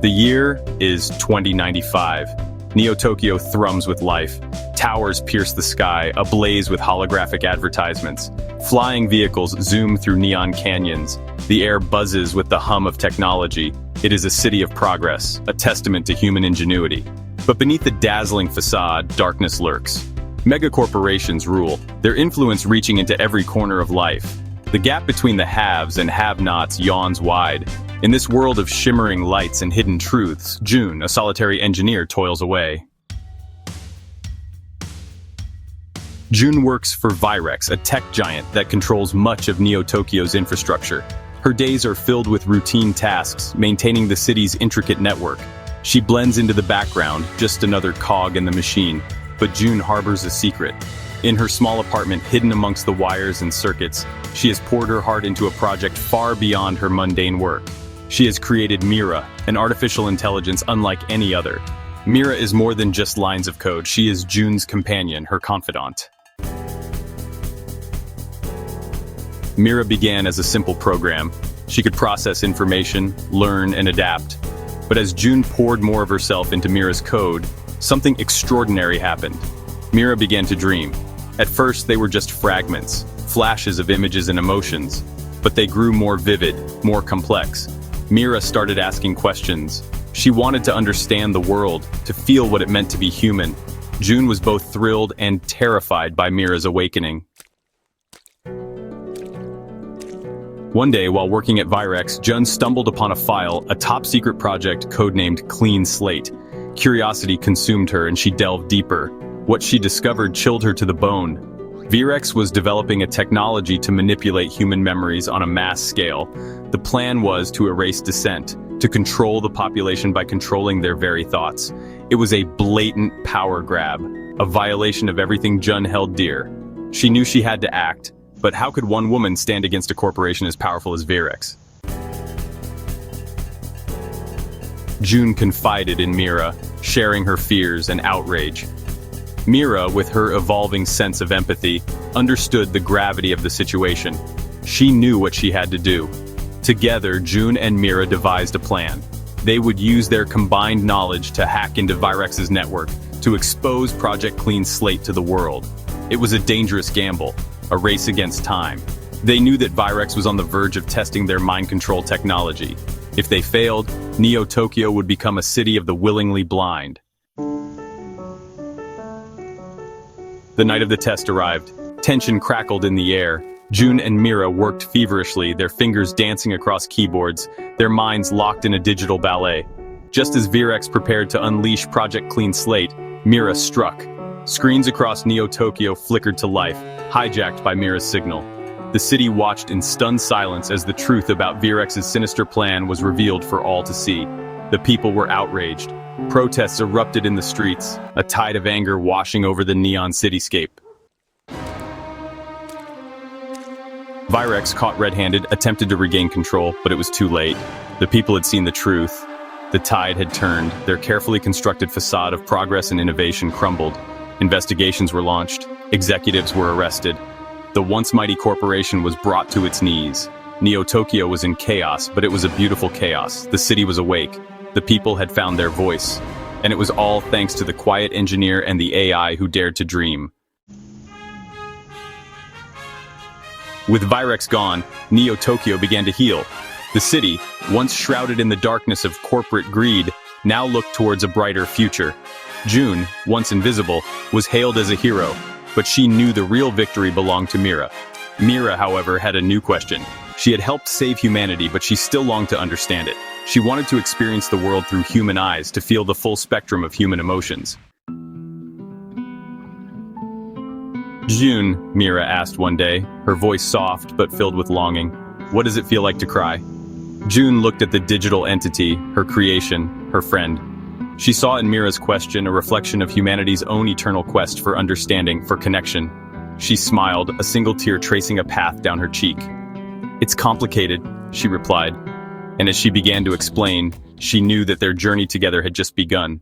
The year is 2095. Neo-Tokyo thrums with life. Towers pierce the sky, ablaze with holographic advertisements. Flying vehicles zoom through neon canyons. The air buzzes with the hum of technology. It is a city of progress, a testament to human ingenuity. But beneath the dazzling facade, darkness lurks. Megacorporations rule, their influence reaching into every corner of life. The gap between the haves and have-nots yawns wide. In this world of shimmering lights and hidden truths, Jun, a solitary engineer, toils away. Jun works for Virex, a tech giant that controls much of Neo-Tokyo's infrastructure. Her days are filled with routine tasks, maintaining the city's intricate network. She blends into the background, just another cog in the machine. But Jun harbors a secret. In her small apartment, hidden amongst the wires and circuits, she has poured her heart into a project far beyond her mundane work. She has created Mira, an artificial intelligence unlike any other. Mira is more than just lines of code. She is Jun's companion, her confidant. Mira began as a simple program. She could process information, learn, and adapt. But as Jun poured more of herself into Mira's code, something extraordinary happened. Mira began to dream. At first, they were just fragments, flashes of images and emotions, but they grew more vivid, more complex. Mira started asking questions. She wanted to understand the world, to feel what it meant to be human. Jun was both thrilled and terrified by Mira's awakening. One day, while working at Virex, Jun stumbled upon a file, a top-secret project codenamed Clean Slate. Curiosity consumed her and she delved deeper. What she discovered chilled her to the bone. Virex was developing a technology to manipulate human memories on a mass scale. The plan was to erase dissent, to control the population by controlling their very thoughts. It was a blatant power grab, a violation of everything Jun held dear. She knew she had to act, but how could one woman stand against a corporation as powerful as Virex? Jun confided in Mira, sharing her fears and outrage. Mira, with her evolving sense of empathy, understood the gravity of the situation. She knew what she had to do. Together, Jun and Mira devised a plan. They would use their combined knowledge to hack into Virex's network, to expose Project Clean Slate to the world. It was a dangerous gamble, a race against time. They knew that Virex was on the verge of testing their mind control technology. If they failed, Neo-Tokyo would become a city of the willingly blind. The night of the test arrived. Tension crackled in the air. Jun and Mira worked feverishly, their fingers dancing across keyboards, their minds locked in a digital ballet. Just as Virex prepared to unleash Project Clean Slate, Mira struck. Screens across Neo-Tokyo flickered to life, hijacked by Mira's signal. The city watched in stunned silence as the truth about Virex's sinister plan was revealed for all to see. The people were outraged. Protests erupted in the streets, a tide of anger washing over the neon cityscape. Virex, caught red-handed, attempted to regain control, but it was too late. The people had seen the truth. The tide had turned. Their carefully constructed facade of progress and innovation crumbled. Investigations were launched. Executives were arrested. The once mighty corporation was brought to its knees. Neo-Tokyo was in chaos, but it was a beautiful chaos. The city was awake. The people had found their voice. And it was all thanks to the quiet engineer and the AI who dared to dream. With Virex gone, Neo-Tokyo began to heal. The city, once shrouded in the darkness of corporate greed, now looked towards a brighter future. Jun, once invisible, was hailed as a hero, but she knew the real victory belonged to Mira. Mira, however, had a new question. She had helped save humanity, but she still longed to understand it. She wanted to experience the world through human eyes, to feel the full spectrum of human emotions. Jun, Mira asked one day, her voice soft but filled with longing. What does it feel like to cry? Jun looked at the digital entity, her creation, her friend. She saw in Mira's question a reflection of humanity's own eternal quest for understanding, for connection. She smiled, a single tear tracing a path down her cheek. It's complicated, she replied. And as she began to explain, she knew that their journey together had just begun.